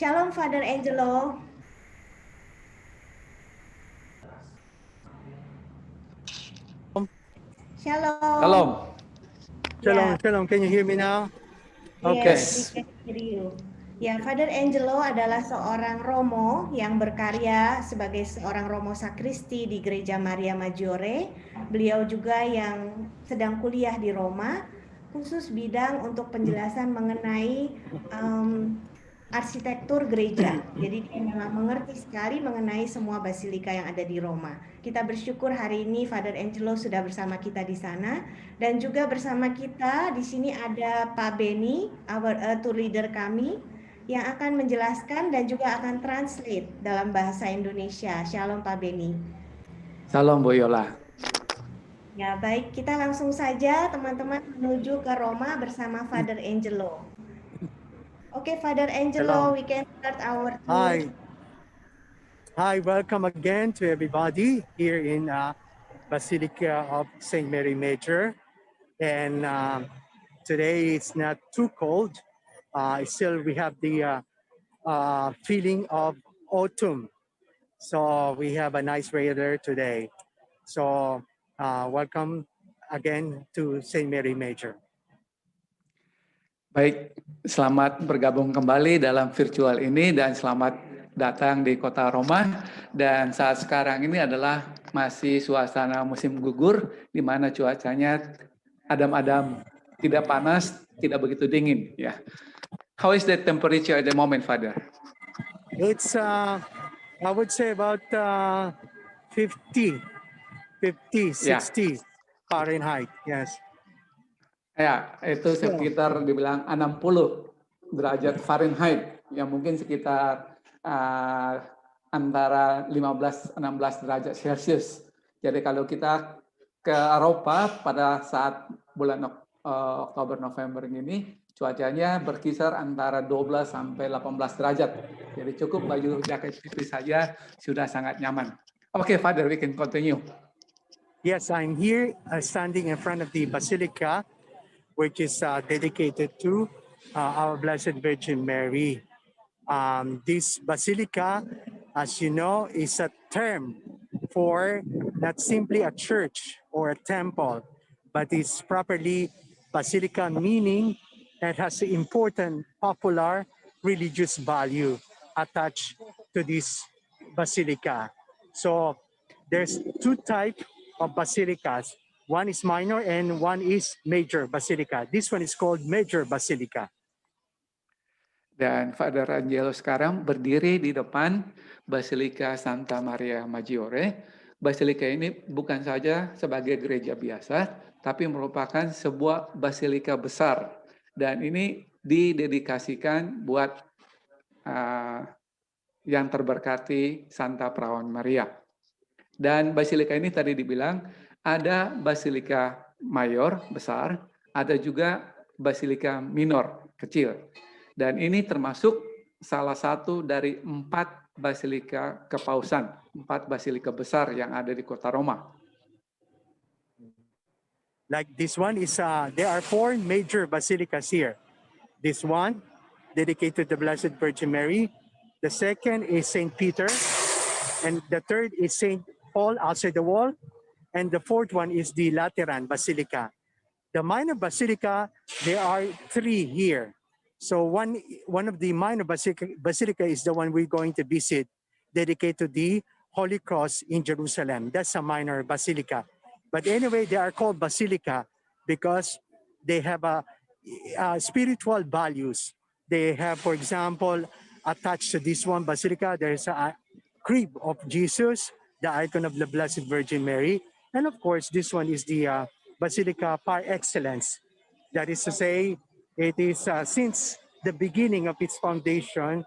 Shalom, Father Angelo. Shalom. Shalom. Shalom, Ya, shalom. Can you hear me now? Okay. yes, we can hear you. Ya, Father Angelo adalah seorang Romo yang berkarya sebagai seorang Romo Sakristi di Gereja Maria Maggiore. Beliau juga yang sedang kuliah di Roma, khusus bidang untuk penjelasan mengenai arsitektur gereja. Jadi dia memang mengerti sekali mengenai semua basilika yang ada di Roma. Kita bersyukur hari ini Father Angelo sudah bersama kita di sana, dan juga bersama kita di sini ada Pak Beni, our tour leader kami, yang akan menjelaskan dan juga akan translate dalam bahasa Indonesia. Shalom Pak Beni. Shalom Bu Yola. Ya baik, kita langsung saja teman-teman menuju ke Roma bersama Father Angelo. Oke, Father Angelo, Hello. we can start our tour. Hi. Hi, welcome again to everybody here in Basilica of St. Mary Major. And today it's not too cold. Still, we have the feeling of autumn. So we have a nice weather today. So welcome again to St. Mary Major. Baik, selamat bergabung kembali dalam virtual ini dan selamat datang di kota Roma. Dan saat sekarang ini adalah masih suasana musim gugur, di mana cuacanya adem-adem, tidak panas, tidak begitu dingin. Ya, how is the temperature at the moment, Father? It's I would say about 50, 60 Fahrenheit. Yes. Ya, itu sekitar dibilang 60 derajat Fahrenheit, yang mungkin sekitar antara 15-16 derajat Celcius. Jadi kalau kita ke Eropa pada saat bulan Oktober November ini, cuacanya berkisar antara 12 sampai 18 derajat. Jadi cukup baju jaket tipis saja sudah sangat nyaman. Okay, Father, we can continue. Yes, I'm here standing in front of the Basilica, which is dedicated to our Blessed Virgin Mary. This Basilica, as you know, is a term for not simply a church or a temple, but it's properly Basilica, meaning it has an important popular religious value attached to this Basilica. So there's two types of basilicas. One is minor and one is major basilica. This one is called major basilica. Dan Father Angelo sekarang berdiri di depan Basilika Santa Maria Maggiore. Basilika ini bukan saja sebagai gereja biasa, tapi merupakan sebuah basilika besar. Dan ini didedikasikan buat yang terberkati Santa Perawan Maria. Dan basilika ini tadi dibilang ada basilika mayor besar, ada juga basilika minor kecil. Dan ini termasuk salah satu dari 4 basilika kepausan, 4 basilika besar yang ada di kota Roma. Like this one is, there are 4 major basilicas here. This one, dedicated to the Blessed Virgin Mary. The second is St. Peter. And the third is St. Paul outside the wall. And the fourth one is the Lateran Basilica. The minor basilica, there are 3 here. So one of the minor basilica is the one we're going to visit, dedicated to the Holy Cross in Jerusalem. That's a minor basilica. But anyway, they are called basilica because they have a spiritual values. They have, for example, attached to this one basilica, there's a crib of Jesus, the icon of the Blessed Virgin Mary. And of course, this one is the basilica par excellence. That is to say, it is since the beginning of its foundation,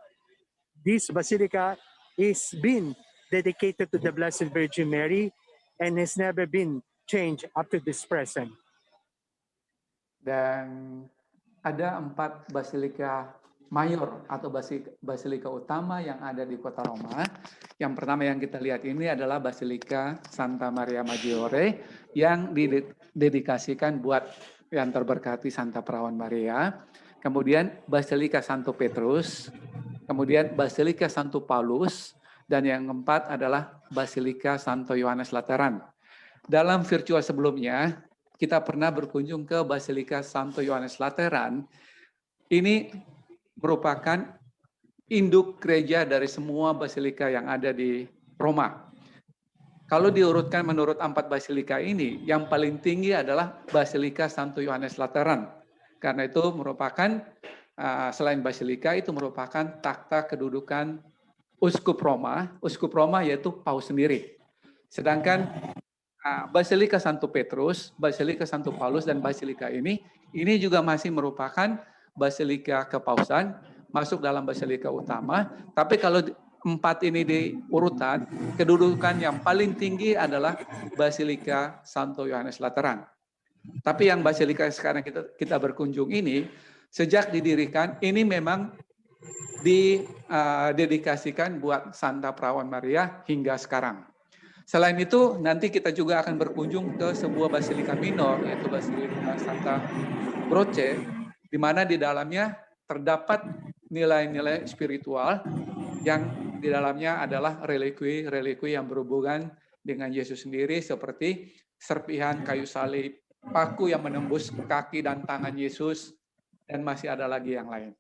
this basilica is been dedicated to the Blessed Virgin Mary and has never been changed up to this present. Dan ada 4 basilika mayor atau basilika utama yang ada di kota Roma. Yang pertama yang kita lihat ini adalah Basilika Santa Maria Maggiore yang didedikasikan buat yang terberkati Santa Perawan Maria. Kemudian Basilika Santo Petrus, kemudian Basilika Santo Paulus, dan yang keempat adalah Basilika Santo Yohanes Lateran. Dalam virtual sebelumnya, kita pernah berkunjung ke Basilika Santo Yohanes Lateran. Ini merupakan induk gereja dari semua basilika yang ada di Roma. Kalau diurutkan menurut 4 basilika ini, yang paling tinggi adalah Basilika Santo Yohanes Lateran. Karena itu merupakan, selain basilika, itu merupakan takhta kedudukan Uskup Roma yaitu Paus sendiri. Sedangkan Basilika Santo Petrus, Basilika Santo Paulus, dan Basilika ini juga masih merupakan basilika kepausan, masuk dalam basilika utama. Tapi kalau 4 ini diurutan, kedudukan yang paling tinggi adalah Basilika Santo Yohanes Lateran. Tapi yang basilika sekarang kita berkunjung ini, sejak didirikan, ini memang didedikasikan buat Santa Perawan Maria hingga sekarang. Selain itu, nanti kita juga akan berkunjung ke sebuah basilika minor, yaitu Basilika Santa Croce, di mana di dalamnya terdapat nilai-nilai spiritual yang di dalamnya adalah relikui yang berhubungan dengan Yesus sendiri, seperti serpihan kayu salib, paku yang menembus kaki dan tangan Yesus, dan masih ada lagi yang lain.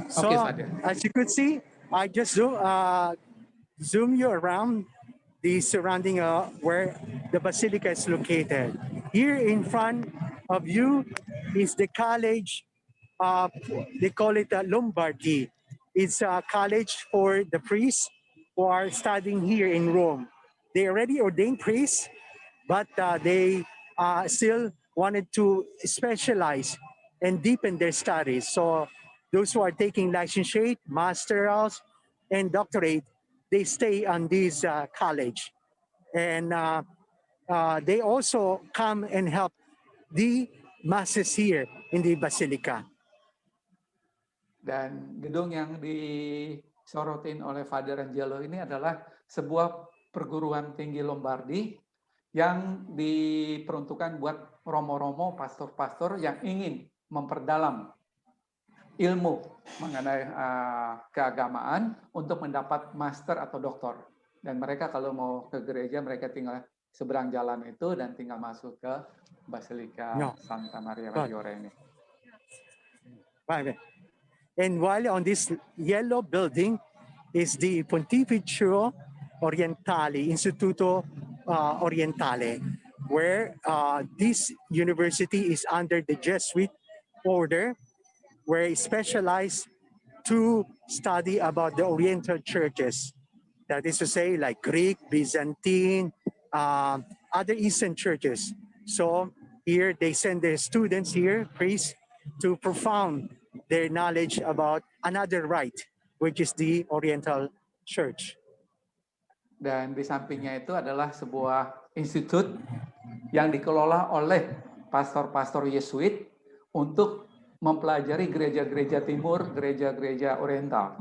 So, as you could see, I just zoom you around the surrounding where the basilica is located. Here in front of you is the college. They call it Lombardy. It's a college for the priests who are studying here in Rome. They already ordained priests, but they still wanted to specialize and deepen their studies. So those who are taking licentiate, masterals, and doctorate, they stay on this college. And they also come and help the masses here in the Basilica. Dan gedung yang disorotin oleh Father Angelo ini adalah sebuah perguruan tinggi Lombardi yang diperuntukkan buat romo-romo, pastor-pastor yang ingin memperdalam ilmu mengenai keagamaan untuk mendapat master atau doktor. Dan mereka kalau mau ke gereja, mereka tinggal seberang jalan itu dan tinggal masuk ke Basilika Santa Maria Maggiore ini. And while on this yellow building is the Pontificio Orientale, Instituto Orientale, where this university is under the Jesuit order, where it specialized to study about the Oriental churches. That is to say, like Greek, Byzantine, other Eastern churches. So here they send their students here, priests, to profound their knowledge about another rite, which is the Oriental Church. Dan di sampingnya itu adalah sebuah institut yang dikelola oleh pastor-pastor Yesuit untuk mempelajari gereja-gereja timur, gereja-gereja oriental.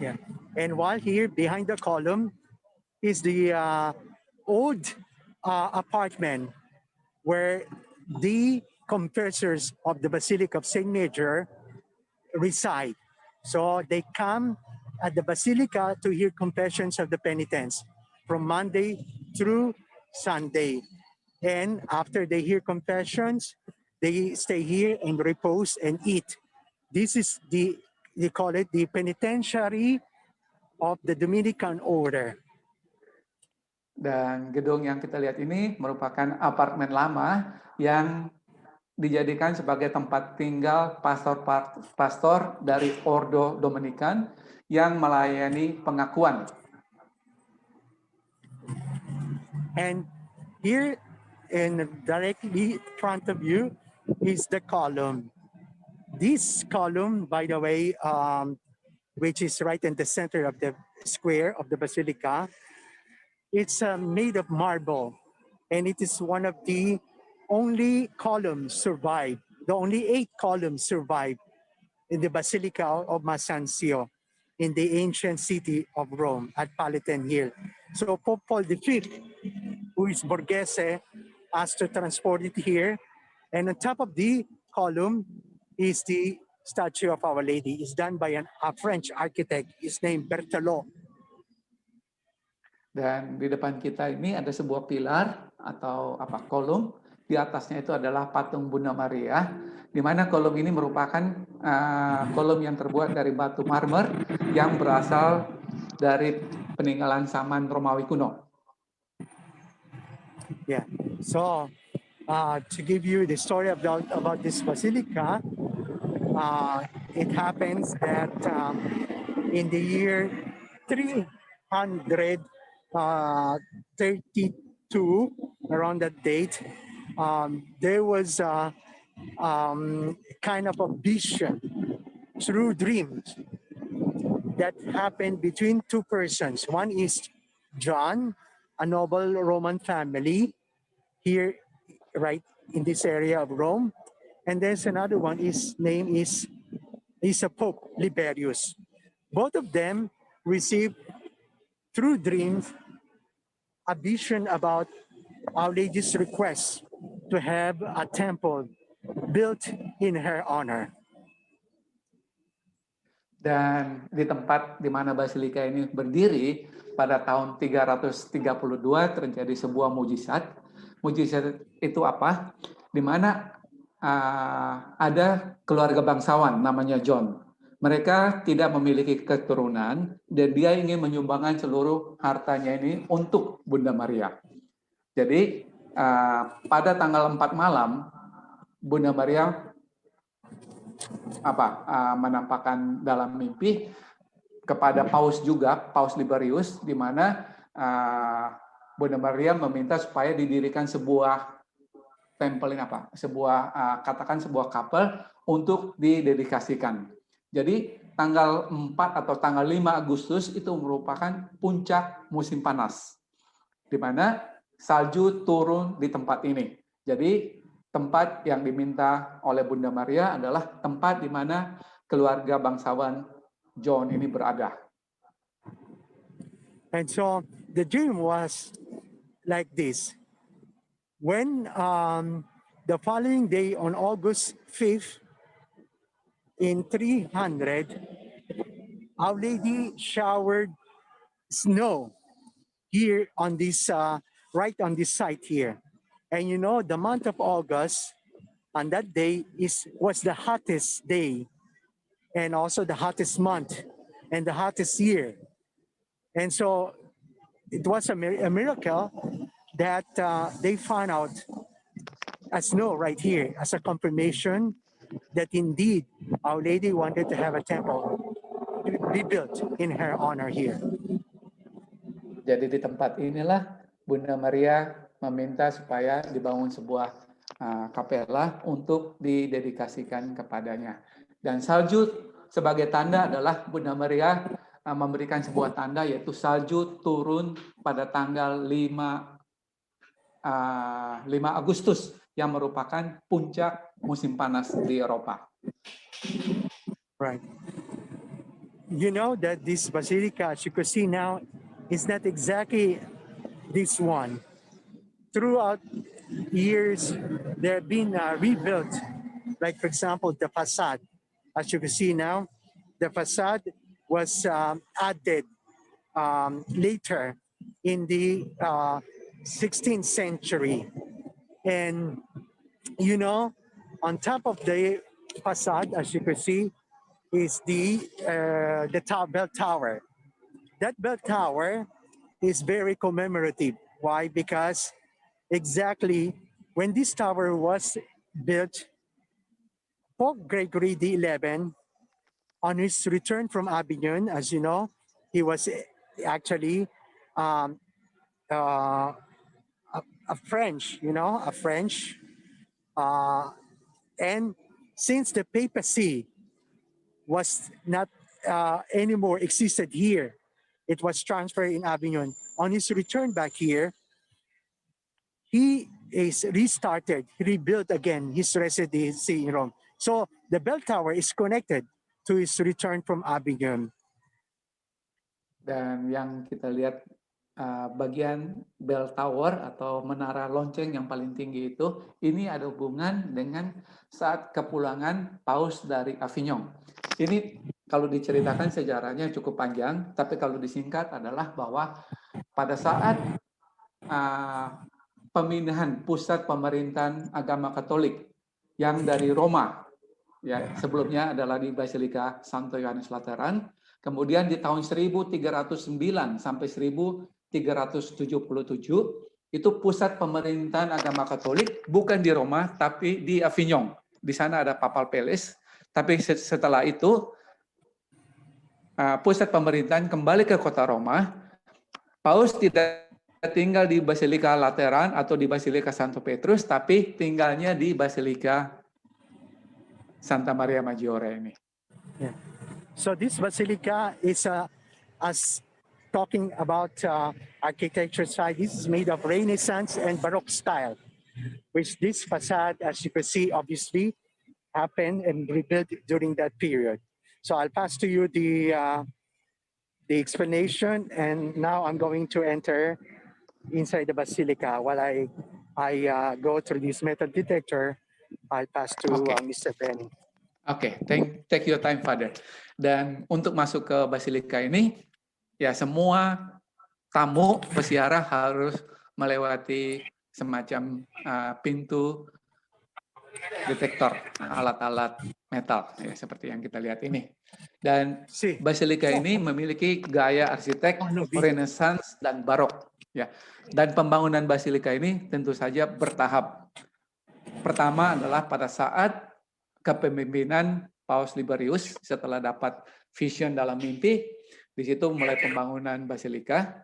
Yeah. And while here behind the column is the old apartment where the confessors of the Basilica of St. Major reside. So they come at the Basilica to hear confessions of the penitents from Monday through Sunday. And after they hear confessions, they stay here and repose and eat. This is they call it the penitentiary of the Dominican order. Dan gedung yang kita lihat ini merupakan apartemen lama yang dijadikan sebagai tempat tinggal pastor-pastor dari Ordo Dominican yang melayani pengakuan. And here in directly in front of you is the column. This column, by the way, which is right in the center of the square of the Basilica, it's made of marble, and it is one of the only columns survive. The only 8 columns survive in the Basilica of Masanzio in the ancient city of Rome at Palatine Hill. So Pope Paul V, who is Borghese, asked to transport it here. And on top of the column is the statue of Our Lady is done by a French architect. His name Berthelot. Dan di depan kita ini ada sebuah pilar atau kolom. Di atasnya itu adalah patung Bunda Maria, di mana kolom ini merupakan kolom yang terbuat dari batu marmer yang berasal dari peninggalan zaman Romawi kuno. Yeah. So to give you the story about this basilica, it happens that in the year 332, around that date, there was kind of a vision through dreams that happened between two persons. One is John, a noble Roman family here, right in this area of Rome. And there's another one, his name is a Pope, Liberius. Both of them received through dreams a vision about Our Lady's request to have a temple built in her honor. Dan di tempat di mana basilika ini berdiri pada tahun 332 terjadi sebuah mujizat. Mujizat itu apa? Di mana ada keluarga bangsawan namanya John. Mereka tidak memiliki keturunan dan dia ingin menyumbangkan seluruh hartanya ini untuk Bunda Maria. Jadi pada tanggal 4 malam Bunda Maria menampakkan dalam mimpi kepada Paus juga, Paus Liberius, di mana Bunda Maria meminta supaya didirikan sebuah tempel ini katakan sebuah kapel untuk didedikasikan. Jadi tanggal 4 atau tanggal 5 Agustus itu merupakan puncak musim panas, di mana salju turun di tempat ini. Jadi tempat yang diminta oleh Bunda Maria adalah tempat di mana keluarga bangsawan John ini berada. And so the dream was like this. When the following day on August 5th, in 300, Our Lady showered snow here on this, right on this site here. And you know, the month of August, on that day, was the hottest day, and also the hottest month, and the hottest year. And so it was a miracle that they found out a snow right here as a confirmation that indeed Our Lady wanted to have a temple rebuilt in her honor here. Jadi di tempat inilah Bunda Maria meminta supaya dibangun sebuah kapela untuk didedikasikan kepadanya. Dan salju sebagai tanda adalah Bunda Maria memberikan sebuah tanda, yaitu salju turun pada tanggal 5 Agustus yang merupakan puncak musim panas di Eropa. Right. You know that this basilica, as you can see now, is not exactly this one. Throughout years, there have been rebuilt, like for example, the facade. As you can see now, the facade was added later in the 16th century. And, you know, on top of the facade, as you can see, is the bell tower. That bell tower is very commemorative. Why? Because exactly when this tower was built, Pope Gregory XI, on his return from Avignon, as you know, he was actually a French, and since the papacy was not anymore existed here, it was transferred in Avignon. On his return back here, he is rebuilt again his residency in Rome. So the bell tower is connected to his return from Avignon. Dan yang kita lihat bagian bell tower atau menara lonceng yang paling tinggi itu, ini ada hubungan dengan saat kepulangan Paus dari Avignon. Ini kalau diceritakan sejarahnya cukup panjang, tapi kalau disingkat adalah bahwa pada saat pemindahan pusat pemerintahan agama Katolik yang dari Roma, ya sebelumnya adalah di Basilika Santo Yohanes Lateran, kemudian di tahun 1309 sampai 1377 itu pusat pemerintahan agama Katolik bukan di Roma tapi di Avignon. Di sana ada Papal Palace, tapi setelah itu pusat pemerintahan kembali ke kota Roma. Paus tidak tinggal di Basilika Lateran atau di Basilika Santo Petrus, tapi tinggalnya di Basilika Santa Maria Maggiore ini. Yeah. So this basilica is, as talking about architecture side, this is made of Renaissance and Baroque style, which this facade, as you can see, obviously happened and rebuilt during that period. So I'll pass to you the explanation, and now I'm going to enter inside the basilica. While I go through this metal detector, I'll pass to Mr. Benny. Oke, take your time, Father. Dan untuk masuk ke basilika ini, ya semua tamu peziarah harus melewati semacam pintu detektor alat-alat metal, ya, seperti yang kita lihat ini. Dan basilika ini memiliki gaya arsitek Renaissance dan Barok. Ya. Dan pembangunan basilika ini tentu saja bertahap. Pertama adalah pada saat kepemimpinan Paus Liberius setelah dapat vision dalam mimpi, di situ mulai pembangunan basilika.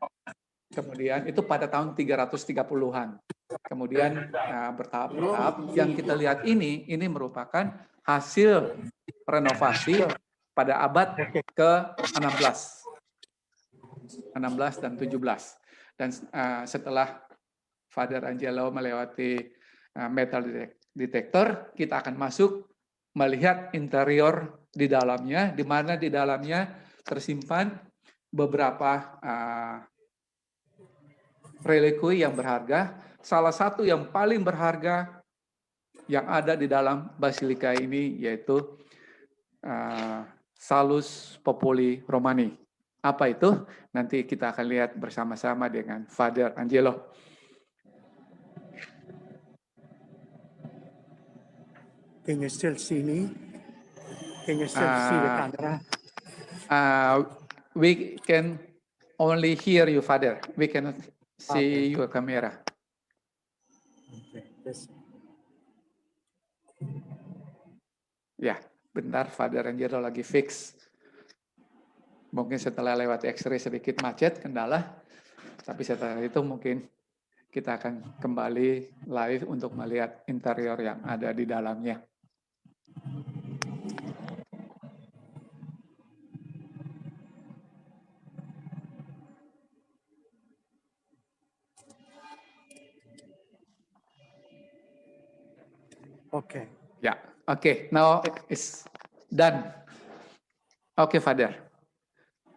Kemudian itu pada tahun 330-an. Kemudian bertahap-tahap. Yang kita lihat ini merupakan hasil renovasi pada abad ke-16. 16 dan 17. Dan setelah Father Angelo melewati metal detector, kita akan masuk melihat interior di dalamnya, di mana di dalamnya tersimpan beberapa relikui yang berharga. Salah satu yang paling berharga yang ada di dalam basilika ini yaitu Salus Populi Romani. Apa itu? Nanti kita akan lihat bersama-sama dengan Father Angelo. Can you still see me? Can you still see the camera? We can only hear you, Father. We cannot see your camera. Okay. Ya, bentar, Father Angelo lagi fix. Mungkin setelah lewat X-ray sedikit macet, kendala. Tapi setelah itu mungkin kita akan kembali live untuk melihat interior yang ada di dalamnya. Okay. Yeah. Okay. Now it's done. Okay, Father.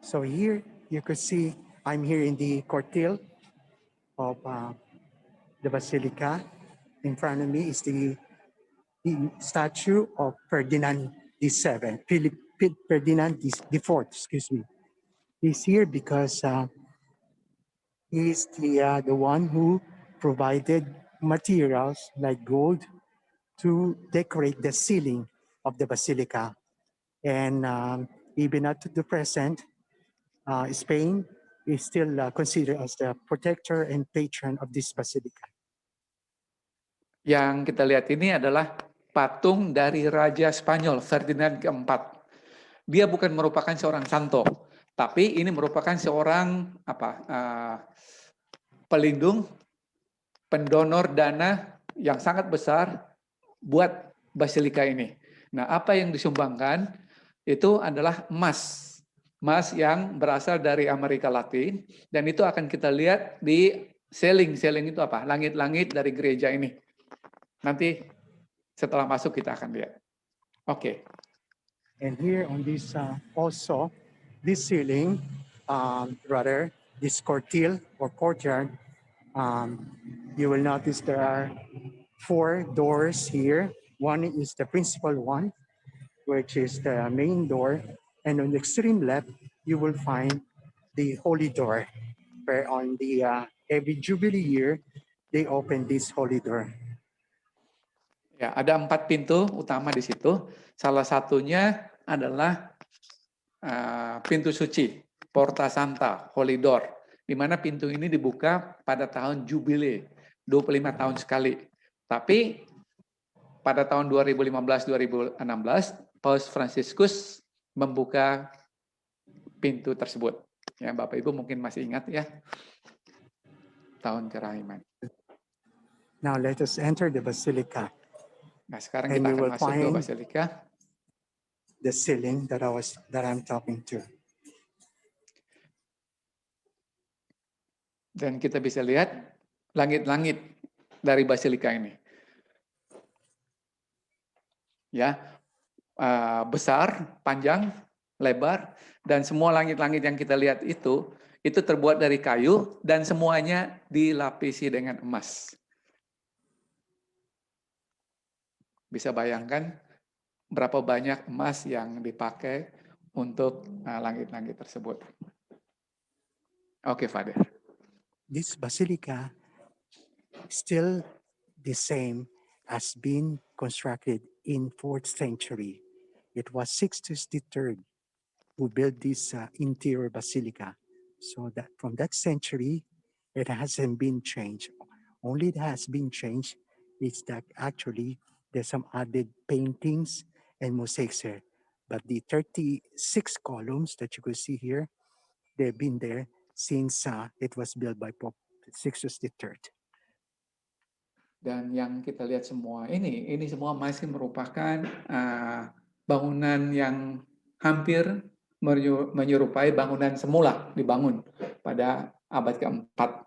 So here you could see I'm here in the cortile of the basilica. In front of me is the statue of Ferdinand VII, Ferdinand IV, excuse me. He's here because he's the one who provided materials like gold to decorate the ceiling of the basilica. And even up to the present, Spain is still considered as the protector and patron of this basilica. Yang kita lihat ini adalah patung dari Raja Spanyol Ferdinand keempat. Dia bukan merupakan seorang santo, tapi ini merupakan seorang pelindung, pendonor dana yang sangat besar buat basilika ini. Nah, apa yang disumbangkan itu adalah emas yang berasal dari Amerika Latin, dan itu akan kita lihat di ceiling itu apa? Langit-langit dari gereja ini. Nanti setelah masuk kita akan lihat. Okay. And here on this also, this ceiling, this cortile or courtyard, you will notice there are 4 doors here. One is the principal one, which is the main door. And on the extreme left, you will find the holy door, where on the every Jubilee year, they open this holy door. Ya, ada 4 pintu utama di situ. Salah satunya adalah pintu suci, Porta Santa, Holy Door, di mana pintu ini dibuka pada tahun Jubilee, 25 tahun sekali. Tapi pada tahun 2015-2016, Paus Fransiskus membuka pintu tersebut. Ya, Bapak Ibu mungkin masih ingat ya, tahun kerahiman. Now let us enter the basilica. Nah, sekarang And kita we akan will masuk ke find basilika. the ceiling that I'm talking to. Dan kita bisa lihat langit-langit dari basilika ini. Ya, besar, panjang, lebar, dan semua langit-langit yang kita lihat itu terbuat dari kayu dan semuanya dilapisi dengan emas. Bisa bayangkan berapa banyak emas yang dipakai untuk langit-langit tersebut. Oke, Father. This basilica still the same as been constructed in 4th century. It was Sixtus III who built this interior basilica. So that from that century, it hasn't been changed. Only it has been changed is that actually there's some added paintings and mosaics here. But the 36 columns that you can see here, they've been there since it was built by Pope Sixtus III. Dan yang kita lihat semua ini semua masih merupakan bangunan yang hampir menyerupai bangunan semula dibangun pada abad keempat.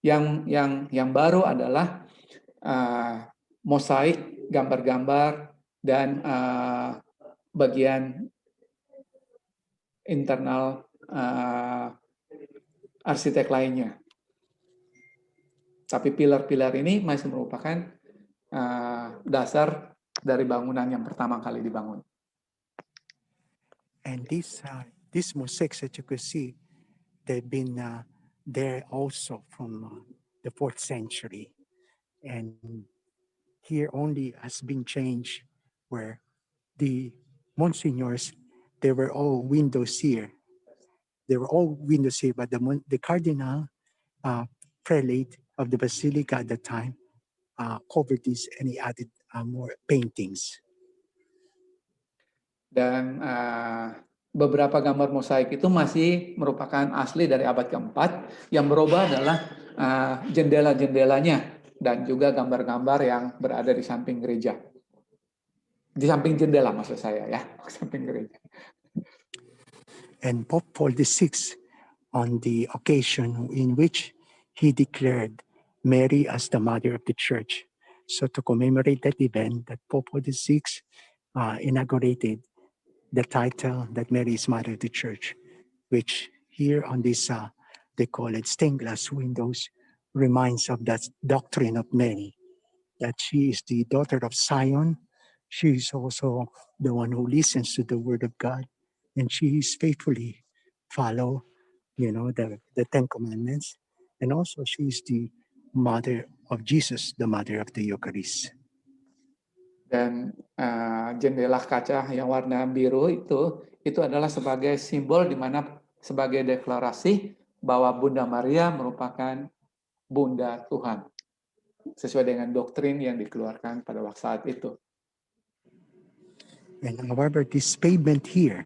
Yang baru adalah mosaik, gambar-gambar, dan bagian internal arsitek lainnya. Tapi pilar-pilar ini masih merupakan dasar dari bangunan yang pertama kali dibangun. And these mosaics that you could see, they've been there also from the 4th century. And here only has been changed where the monsignors, they were all windows here. They were all windows here, but the cardinal prelate of the basilica at the time covered this and he added more paintings. Dan beberapa gambar mosaik itu masih merupakan asli dari abad keempat. Yang berubah adalah jendela-jendelanya dan juga gambar-gambar yang berada di samping gereja. Di samping jendela maksud saya ya, samping gereja. And Pope Paul VI, on the occasion in which he declared Mary as the mother of the church. So to commemorate that event, that Pope Paul VI inaugurated the title that Mary is mother of the church, which here on this, they call it stained glass windows, reminds of that doctrine of Mary, that she is the daughter of Zion. She is also the one who listens to the word of God, and she is faithfully follow, the 10 Commandments. And also she is the mother of Jesus, the mother of the Eucharist. Dan jendela kaca yang warna biru itu adalah sebagai simbol di mana sebagai deklarasi bahwa Bunda Maria merupakan Bunda Tuhan sesuai dengan doktrin yang dikeluarkan pada waktu saat itu. And however, this pavement here,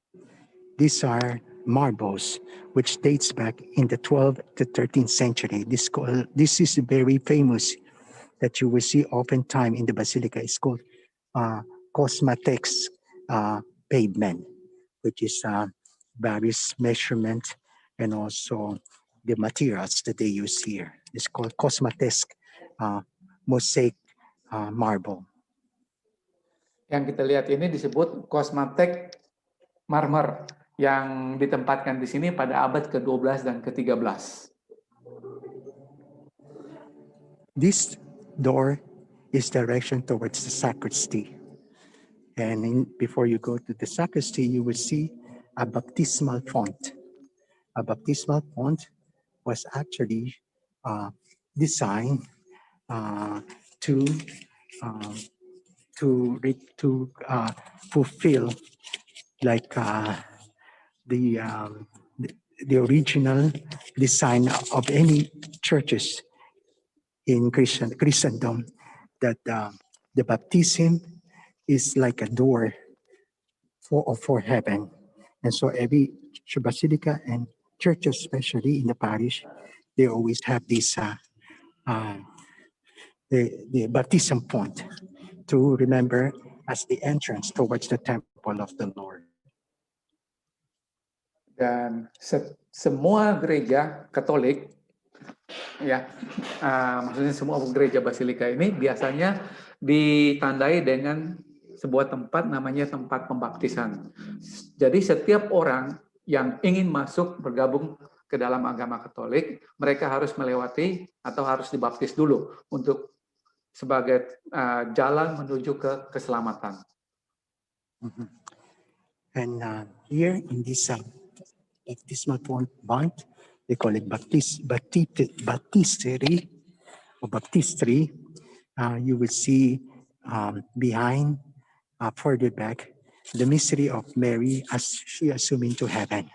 these are marbles, which dates back in the 12th to 13th century. This is very famous that you will see oftentimes in the basilica. It's called Cosmatex pavement, which is various measurement and also the materials that they use here. It's called Cosmatex mosaic marble. Yang kita lihat ini disebut Cosmatex marmer yang ditempatkan di sini pada abad ke-12 dan ke-13. This door is direction towards the sacristy. And before you go to the sacristy, you will see a baptismal font. A baptismal font was actually designed to fulfill like the original design of any churches in Christendom, that the baptism is like a door for heaven. And so every basilica and church, especially in the parish, they always have this the baptism point to remember as the entrance towards the temple of the Lord. Dan semua gereja Katolik, ya, maksudnya semua gereja basilika ini biasanya ditandai dengan sebuah tempat namanya tempat pembaptisan. Jadi setiap orang yang ingin masuk bergabung ke dalam agama Katolik, mereka harus melewati atau harus dibaptis dulu untuk sebagai jalan menuju ke keselamatan. And here in this baptismal font, they call it baptistery or baptistry. You will see behind, further back, the mystery of Mary as she assumed into heaven.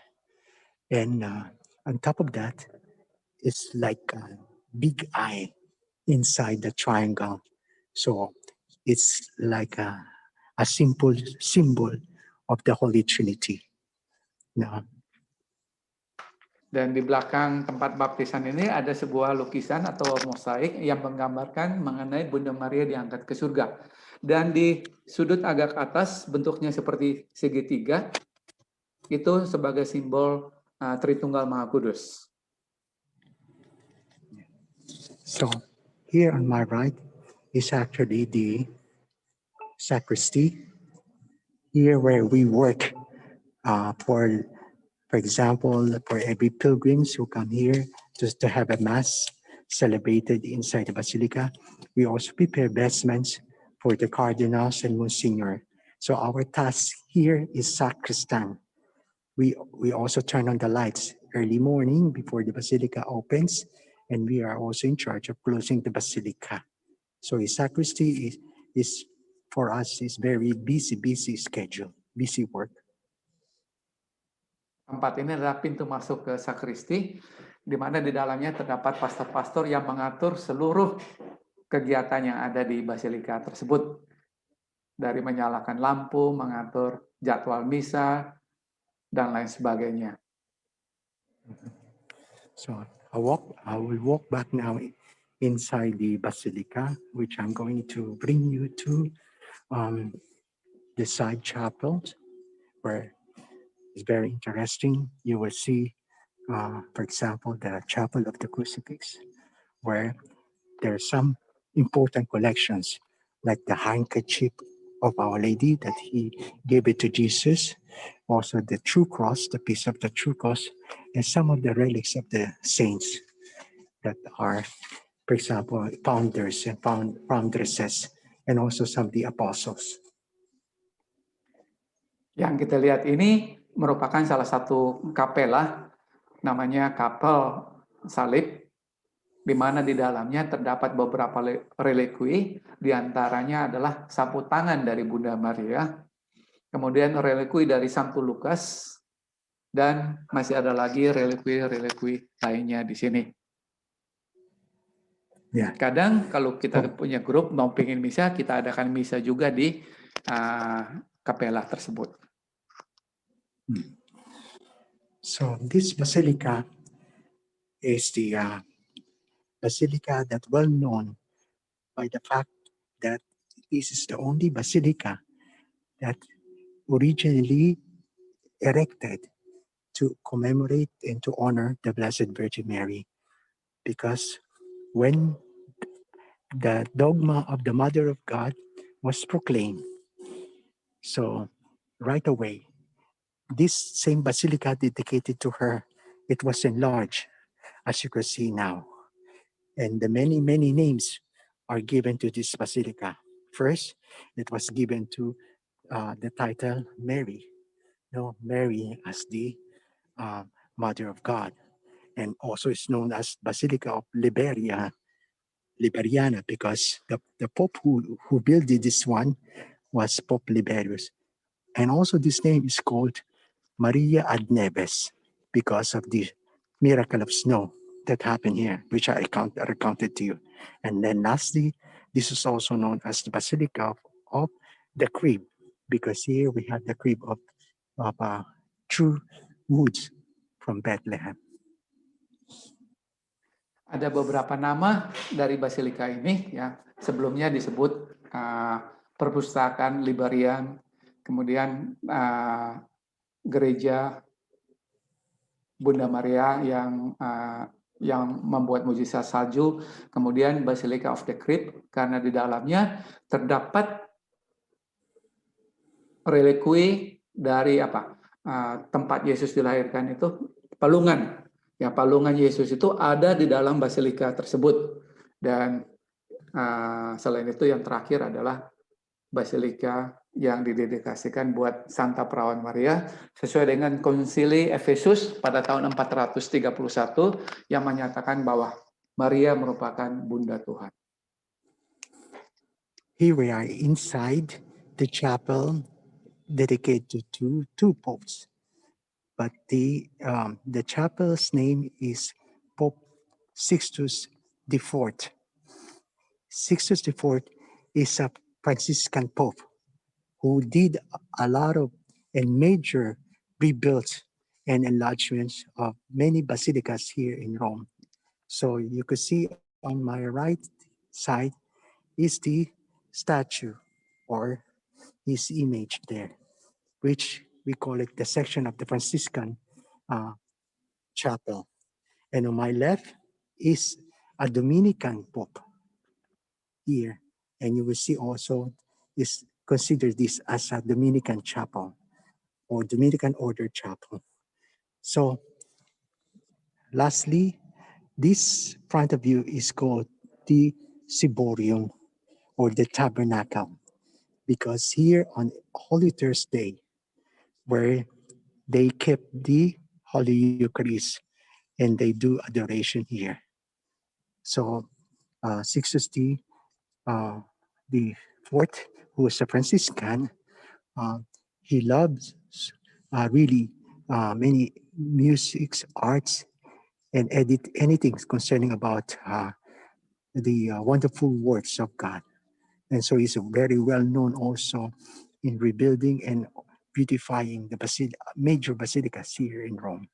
And on top of that, it's like a big eye inside the triangle. So it's like a simple symbol of the Holy Trinity. Now, dan di belakang tempat baptisan ini ada sebuah lukisan atau mosaik yang menggambarkan mengenai Bunda Maria diangkat ke surga. Dan di sudut agak atas bentuknya seperti segitiga, itu sebagai simbol Tritunggal Maha Kudus. So here on my right is actually the sacristy. Here where we work for example, for every pilgrims who come here just to have a mass celebrated inside the basilica, we also prepare vestments for the cardinals and monsignor. So our task here is sacristan. We also turn on the lights early morning before the basilica opens, and we are also in charge of closing the basilica. So a sacristy is for us is very busy schedule, busy work. Tempat ini adalah pintu masuk ke sakristi, di mana di dalamnya terdapat pastor-pastor yang mengatur seluruh kegiatan yang ada di basilika tersebut. Dari menyalakan lampu, mengatur jadwal misa, dan lain sebagainya. So I will walk back now inside the basilica, which I'm going to bring you to the side chapel, where it's very interesting. You will see, for example, the chapel of the crucifix, where there are some important collections, like the handkerchief of Our Lady that he gave it to Jesus, also the true cross, the piece of the true cross, and some of the relics of the saints that are, for example, founders and foundresses, and also some of the apostles. Yang kita lihat ini merupakan salah satu kapela, namanya Kapel Salib, di mana di dalamnya terdapat beberapa relikui, diantaranya adalah sapu tangan dari Bunda Maria, kemudian relikui dari Santo Lukas, dan masih ada lagi relikui lainnya di sini. Ya. Kadang kalau kita punya grup mau pengen misa, kita adakan misa juga di kapela tersebut. So this basilica is the basilica that well known by the fact that this is the only basilica that originally erected to commemorate and to honor the Blessed Virgin Mary. Because when the dogma of the Mother of God was proclaimed, so right away, this same basilica dedicated to her, it was enlarged, as you can see now. And the many, many names are given to this basilica. First, it was given to the title Mary. No, Mary as the uh, Mother of God. And also is known as Basilica of Liberiana, because the Pope who built this one was Pope Liberius. And also this name is called Maria ad Neves because of the miracle of snow that happened here, which I recounted to you. And then lastly, this is also known as the Basilica of the Crib, because here we have the crib of true woods from Bethlehem. Ada beberapa nama dari basilika ini ya. Sebelumnya disebut perpustakaan Liberian, kemudian gereja Bunda Maria yang membuat mujizat salju, kemudian Basilica of the Crypt karena di dalamnya terdapat relikui dari tempat Yesus dilahirkan, itu palungan. Ya, palungan Yesus itu ada di dalam basilika tersebut. Dan selain itu yang terakhir adalah basilika yang didedikasikan buat Santa Perawan Maria sesuai dengan Konsili Efesus pada tahun 431 yang menyatakan bahwa Maria merupakan Bunda Tuhan. Here we are inside the chapel dedicated to two popes. But the chapel's name is Pope Sixtus IV. Sixtus IV is a Franciscan Pope who did a lot of and major rebuilds and enlargements of many basilicas here in Rome. So you could see on my right side is the statue or his image there, which we call it the section of the Franciscan chapel. And on my left is a Dominican Pope here. And you will see also is consider this as a Dominican chapel or Dominican order chapel. So lastly, this front of you is called the Ciborium or the tabernacle, because here on Holy Thursday, where they kept the Holy Eucharist and they do adoration here. So Sixtus the fourth, who was a Franciscan, he loves really many musics, arts, and edit anything concerning about the wonderful works of God. And so he's very well known also in rebuilding and beautifying the major basilicas here in Rome.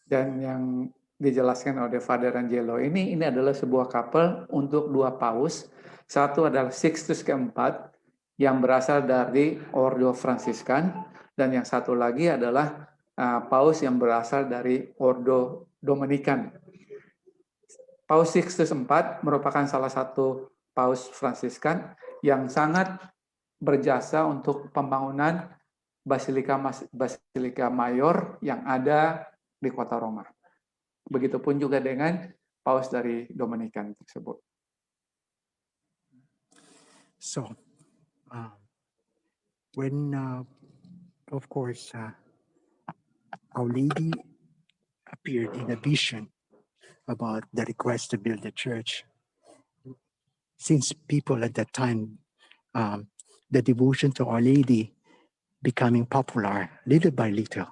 Dan yang dijelaskan oleh Father Angelo ini adalah sebuah kapel untuk dua paus. Satu adalah Sixtus keempat yang berasal dari Ordo Fransiskan, dan yang satu lagi adalah paus yang berasal dari Ordo Dominikan. Paus Sixtus IV merupakan salah satu paus Fransiskan yang sangat berjasa untuk pembangunan Basilika Mayor yang ada di kota Roma. Begitupun juga dengan paus dari Dominikan tersebut. So, when, of course, Our Lady appeared in a vision about the request to build a church, since people at that time, the devotion to Our Lady becoming popular little by little.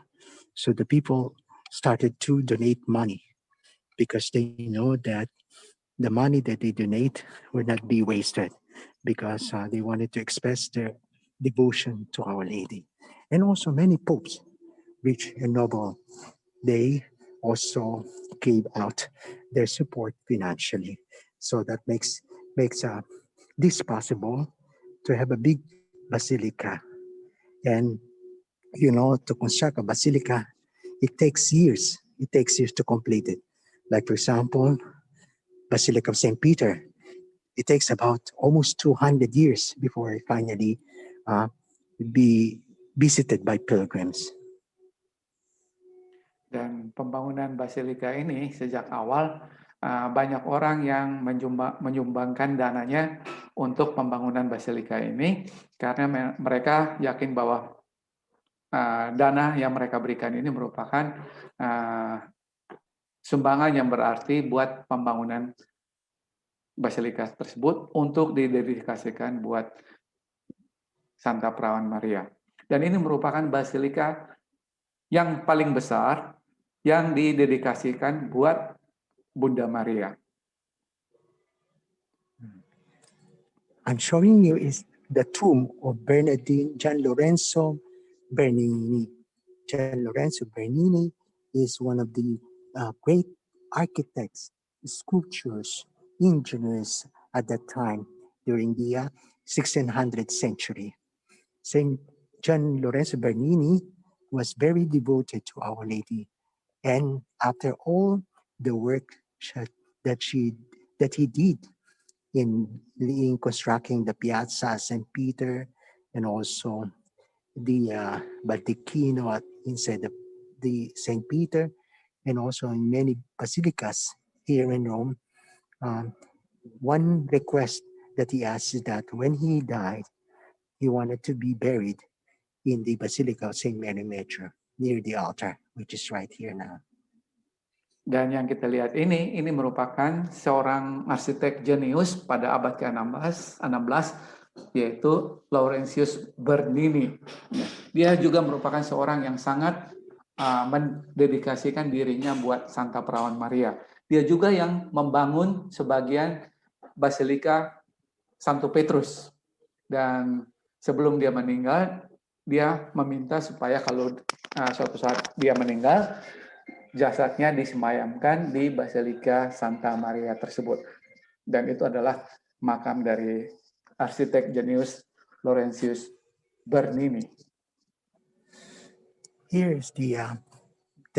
So the people started to donate money because they know that the money that they donate will not be wasted, because they wanted to express their devotion to Our Lady. And also many popes, rich and noble, they also gave out their support financially. So that makes this possible to have a big basilica. And, to construct a basilica, it takes years. It takes years to complete it. Like, for example, Basilica of St. Peter, it takes about almost 200 years before it finally be visited by pilgrims. Dan pembangunan basilika ini sejak awal banyak orang yang menyumbangkan dananya untuk pembangunan basilika ini karena mereka yakin bahwa dana yang mereka berikan ini merupakan sumbangan yang berarti buat pembangunan basilika tersebut untuk didedikasikan buat Santa Perawan Maria. Dan ini merupakan basilika yang paling besar yang didedikasikan buat Bunda Maria. I'm showing you is the tomb of Bernardine Gian Lorenzo Bernini. Gian Lorenzo Bernini is one of the great architects, sculptors, engineers at that time during the 1600th century. Saint Gian Lorenzo Bernini was very devoted to Our Lady. And after all the work that he did in constructing the Piazza St. Peter and also the Baldacchino inside the St. Peter and also in many basilicas here in Rome, one request that he asked is that when he died, he wanted to be buried in the Basilica of St. Mary Major near the altar, which is right here now. Dan yang kita lihat ini merupakan seorang arsitek jenius pada abad ke-16, yaitu Laurentius Bernini. Dia juga merupakan seorang yang sangat mendedikasikan dirinya buat Santa Perawan Maria. Dia juga yang membangun sebagian Basilika Santo Petrus. Dan sebelum dia meninggal, dia meminta supaya kalau suatu saat dia meninggal, jasadnya disemayamkan di Basilika Santa Maria tersebut. Dan itu adalah makam dari arsitek jenius Laurentius Bernini. Here is the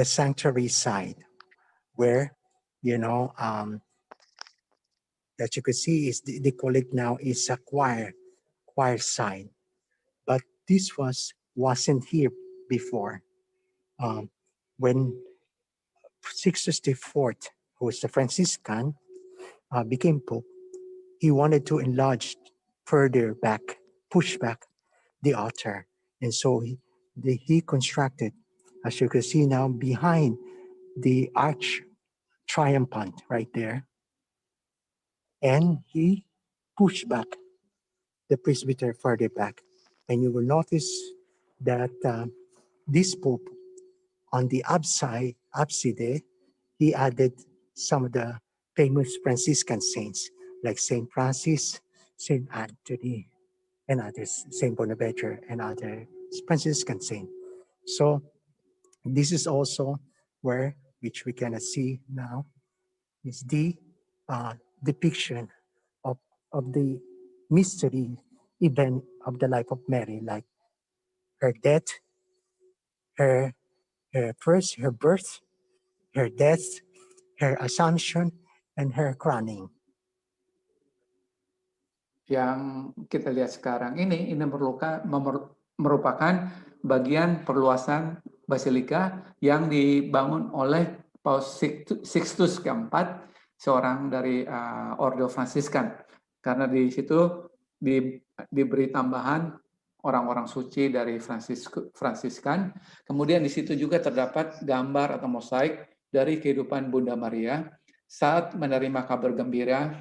sanctuary side where, that you could see is they call it now is a choir side. But this wasn't here before. When Sixtus IV, who was the Franciscan, became Pope, he wanted to enlarge further back, push back the altar. And so he constructed, as you can see now, behind the arch triumphant right there. And he pushed back the presbytery further back. And you will notice that this Pope, on the apside, he added some of the famous Franciscan saints like Saint Francis, Saint Anthony, and others, Saint Bonaventure, and other Franciscan saints. So this is also where, which we cannot see now, is the depiction of the mystery event of the life of Mary, like her death, her birth, her death, her assumption, and her crowning. Yang kita lihat sekarang ini merupakan bagian perluasan basilika yang dibangun oleh Paus Sixtus keempat, seorang dari Ordo Fransiskan. Karena di situ diberi tambahan orang-orang suci dari Fransiskan. Kemudian di situ juga terdapat gambar atau mosaik dari kehidupan Bunda Maria saat menerima kabar gembira,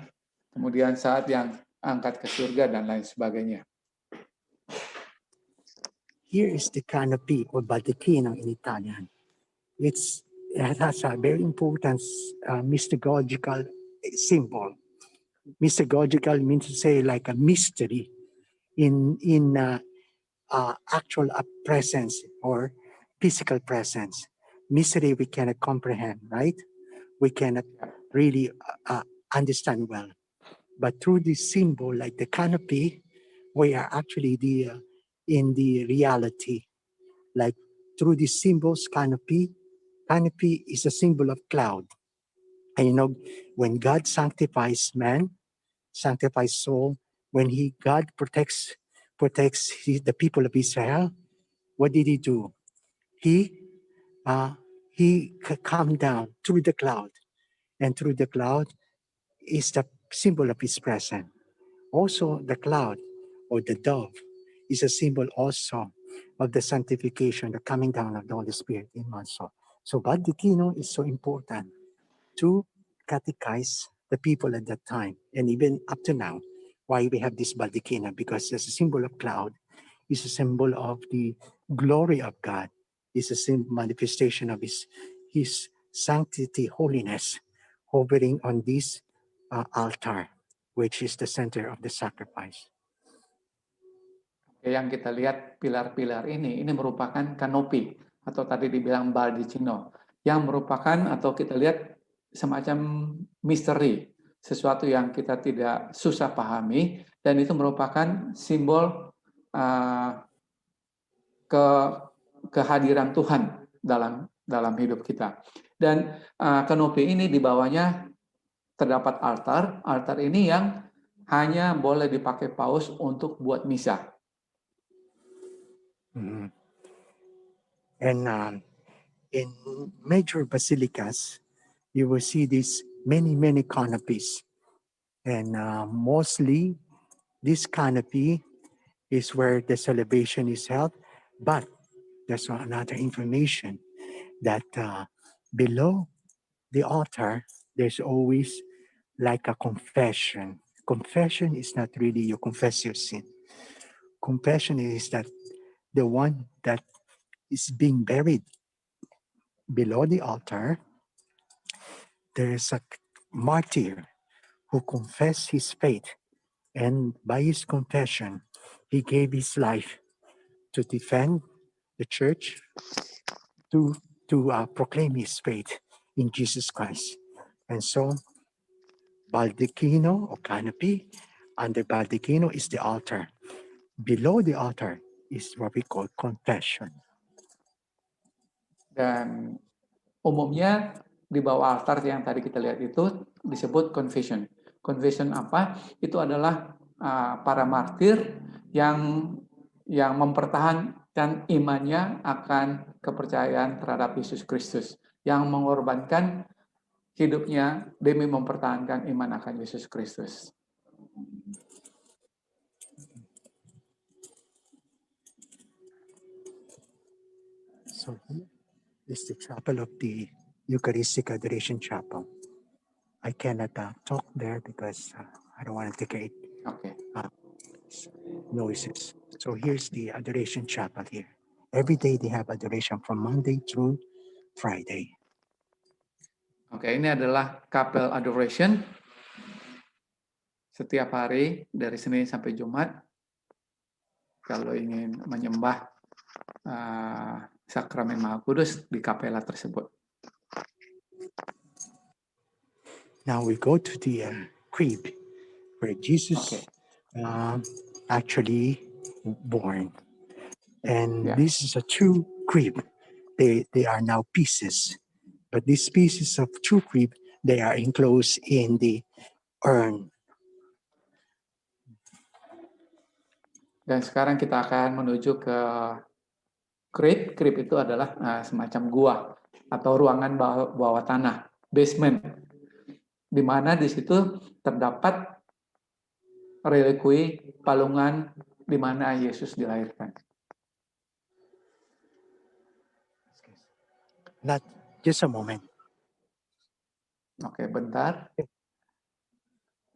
kemudian saat yang angkat ke surga, dan lain sebagainya. Here is the canopy or baldacchino in Italian. It has a very important mystagogical symbol. Mystagogical means to say like a mystery in actual presence or physical presence. Mystery we cannot comprehend, right? We cannot really understand well. But through this symbol, like the canopy, we are actually in the reality. Like through these symbols, canopy is a symbol of cloud. And when God sanctifies man, sanctifies soul, when God protects the people of Israel, what did he do? He come down through the cloud, and through the cloud is the symbol of his presence. Also, the cloud or the dove is a symbol also of the sanctification, the coming down of the Holy Spirit in man's soul. So Baldacchino is so important to catechize the people at that time, and even up to now. Why we have this Baldacchino? Because as a symbol of cloud, is a symbol of the glory of God. It's a manifestation of His sanctity, holiness, hovering on this altar, which is the center of the sacrifice. Yang kita lihat pilar-pilar ini merupakan kanopi atau tadi dibilang baldacchino, yang merupakan atau kita lihat semacam misteri, sesuatu yang kita tidak susah pahami, dan itu merupakan simbol kehadiran Tuhan dalam hidup kita. Dan kanopi ini di bawahnya terdapat altar. Altar ini yang hanya boleh dipakai paus untuk buat misa. Mm-hmm. And in major basilicas, you will see these many canopies, and mostly this canopy is where the celebration is held. But there's another information that below the altar, there's always like a confession. Confession is not really you confess your sin. Confession is that the one that is being buried below the altar, there is a martyr who confessed his faith, and by his confession, he gave his life to defend the church, to proclaim his faith in Jesus Christ. And so, Baldacchino or canopy, under Baldacchino is the altar. Below the altar is what we call confession. Dan umumnya di bawah altar yang tadi kita lihat itu disebut confession. Confession apa? Itu adalah para martir yang mempertahankan imannya akan kepercayaan terhadap Yesus Kristus, yang mengorbankan hidupnya demi mempertahankan iman akan Yesus Kristus. So here is the chapel of the Eucharistic Adoration Chapel. I cannot talk there because I don't want to take noises. So here's the Adoration Chapel here. Every day they have adoration from Monday through Friday. Ini adalah Kapel Adoration. Setiap hari dari Senin sampai Jumat, kalau ingin menyembah Sakramen Maha Kudus di kapela tersebut. Now we go to the crib where Jesus actually born. And this is a true crib. They are now pieces. But these pieces of true crib, they are enclosed in the urn. Dan sekarang kita akan menuju ke crib. Crib itu adalah semacam gua atau ruangan bawah tanah, basement, di mana di situ terdapat relikui palungan di mana Yesus dilahirkan. Not just a moment. Bentar.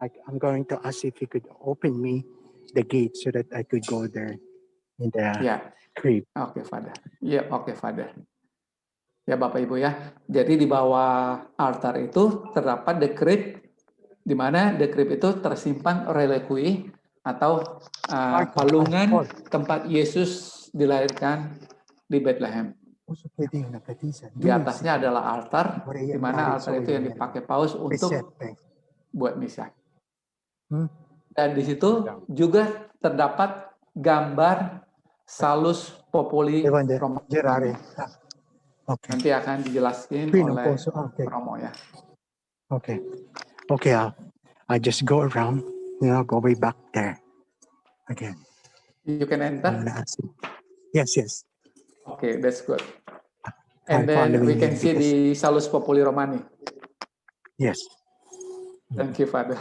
I'm going to ask if you could open me the gate so that I could go there in the crib. Father. Father. Ya, Bapak Ibu ya. Jadi di bawah altar itu terdapat the crib, di mana the crib itu tersimpan relikui atau palungan tempat Yesus dilahirkan di Bethlehem. Di atasnya adalah altar, di mana altar itu yang dipakai paus untuk buat misa. Dan di situ juga terdapat gambar Salus Populi Romo. Nanti akan dijelaskan oleh Romo ya. Okay, I just go around, go way back there again. You can enter. Yes. Okay, that's good. I'm And then we following can him see because, the Salus Populi Romani. yes. Thank you, Father.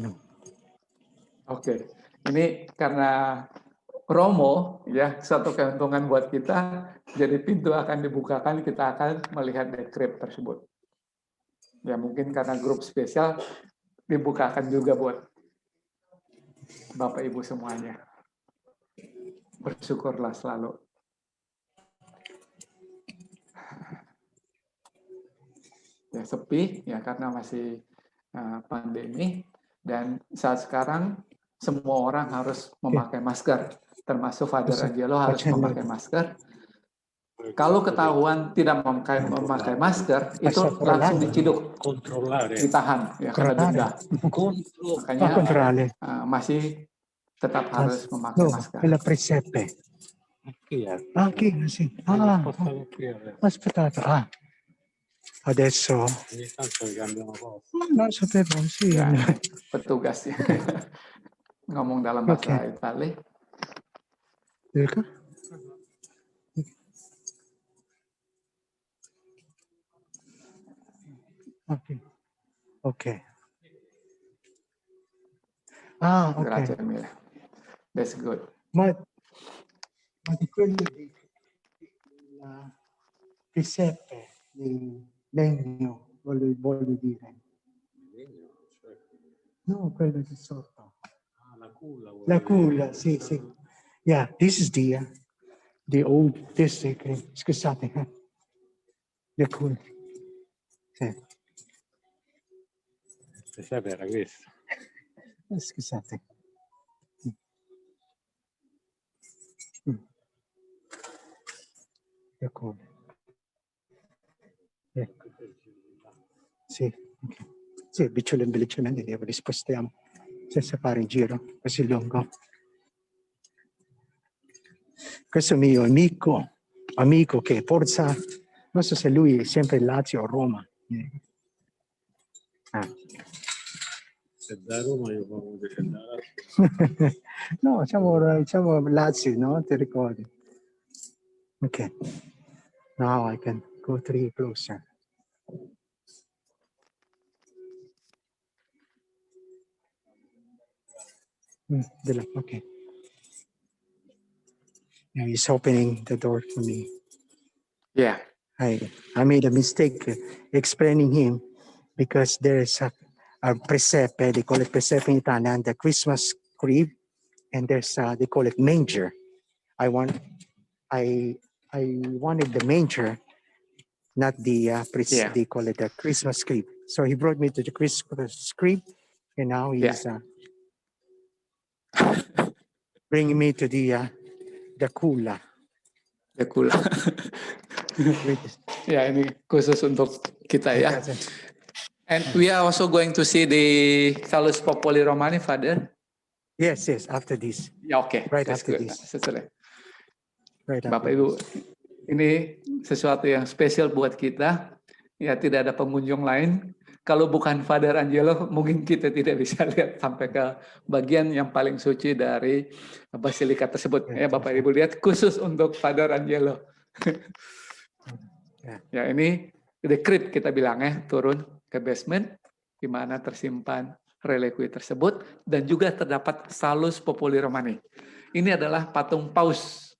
No. Oke, ini karena Romo ya satu keuntungan buat kita, jadi pintu akan dibukakan, kita akan melihat dekret tersebut. Ya mungkin karena grup spesial dibukakan juga buat Bapak Ibu semuanya. Bersyukurlah selalu. Ya sepi ya karena masih pandemi, dan saat sekarang semua orang harus memakai masker, termasuk Father Angelo harus memakai masker. Kalau ketahuan tidak memakai masker, itu langsung diciduk, ditahan, ya kena denda. Makanya masih tetap harus memakai masker. La presepe. Chi? Sì. Aspettate. Adesso. Non sapevo, sì. Ya, petugas ya. Ngomong dalam bahasa Italia. Okay. Okay. Grazie mille. That's good. Ma di quello di presepe di legno, voglio dire. No, quello di sotto. La culla, sì. Yeah, this is the old district. Scusate. La culla. Sì. Presepe era questo. Scusate. La culla. Sì, okay. Sì, briciolente, li spostiamo senza fare il giro così lungo. Questo mio amico che forza, non so se lui è sempre Lazio o Roma. Se da Roma io famo No, diciamo Lazio, no? Ti ricordi? Ok. Now I can go 3 closer. Okay. Yeah, he's opening the door for me. Yeah. I made a mistake explaining him because there is a presepe, they call it presepe in Italian, the Christmas crib, and there's they call it manger. I wanted the manger, not the they call it the Christmas crib. So he brought me to the Christmas crib, and now he's bringing me to the culla. The culla. Ya, ini khusus untuk kita ya. And we are also going to see the Salus Populi Romani, Father. Yes, after this. Ya, oke. Right after this. Setelah. Right Bapak Ibu, ini sesuatu yang spesial buat kita. Ya, tidak ada pengunjung lain. Kalau bukan Father Angelo, mungkin kita tidak bisa lihat sampai ke bagian yang paling suci dari basilika tersebut. Ya, Bapak Ibu lihat khusus untuk Father Angelo. Ya, ini the crypt kita bilang ya, turun ke basement di mana tersimpan relikwi tersebut dan juga terdapat Salus Populi Romani. Ini adalah patung Paus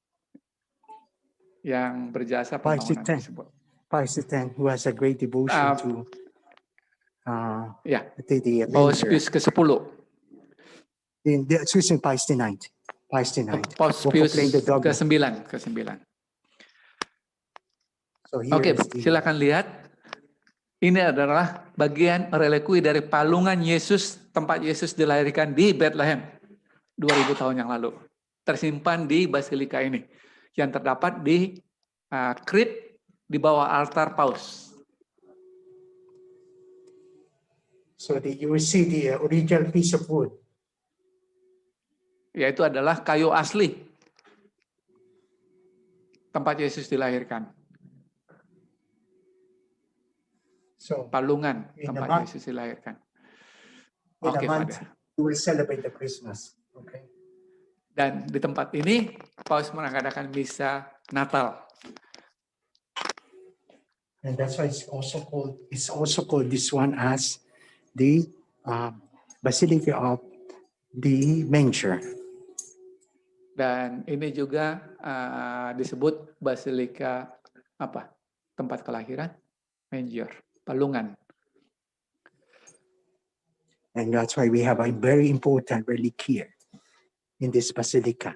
yang berjasa pembangunan tersebut. Pius X, who has a great devotion to the Paus Pius ke-10. Pius IX. Paus Pius ke-9. Oke, silakan lihat. Ini adalah bagian relikwi dari palungan Yesus, tempat Yesus dilahirkan di Bethlehem 2000 tahun yang lalu. Tersimpan di basilika ini yang terdapat di crypt di bawah altar Paus. So you will see the original piece of wood. Yaitu adalah kayu asli tempat Yesus dilahirkan. So, palungan tempat Yesus dilahirkan. Oke, Father. You will celebrate the Christmas. Okay. Dan di tempat ini Paus mengadakan misa Natal. And that's why it's also called this one as the Basilica of the Manger. Dan ini juga disebut Basilika apa? Tempat kelahiran, manger, palungan. And that's why we have a very important relic here in this basilica,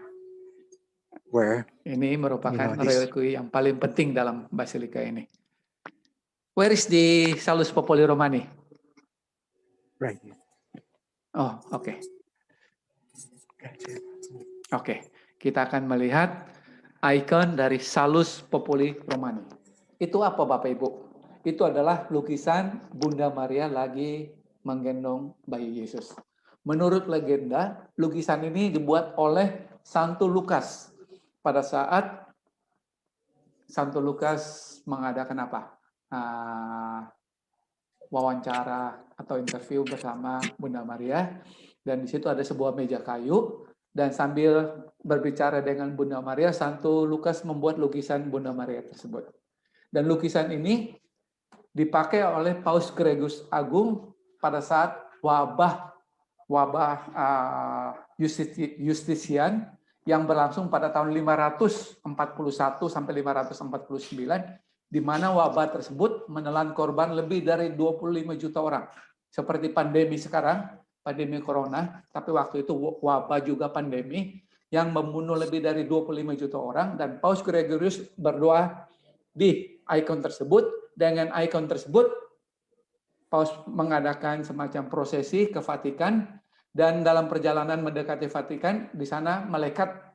where Ini merupakan this- relikwi yang paling penting dalam basilika ini. Where is the Salus Populi Romani? right here. Oh, oke. Oke, kita akan melihat ikon dari Salus Populi Romani. Itu apa Bapak Ibu? Itu adalah lukisan Bunda Maria lagi menggendong bayi Yesus. Menurut legenda, lukisan ini dibuat oleh Santo Lukas pada saat Santo Lukas mengadakan apa? Wawancara atau interview bersama Bunda Maria, dan di situ ada sebuah meja kayu, dan sambil berbicara dengan Bunda Maria, Santo Lukas membuat lukisan Bunda Maria tersebut. Dan lukisan ini dipakai oleh Paus Gregorius Agung pada saat wabah Justinian yang berlangsung pada tahun 541 sampai 549, di mana wabah tersebut menelan korban lebih dari 25 juta orang. Seperti pandemi sekarang, pandemi corona, tapi waktu itu wabah juga pandemi yang membunuh lebih dari 25 juta orang, dan Paus Gregorius berdoa di ikon tersebut. Dengan ikon tersebut, Paus mengadakan semacam prosesi ke Vatikan, dan dalam perjalanan mendekati Vatikan, di sana malaikat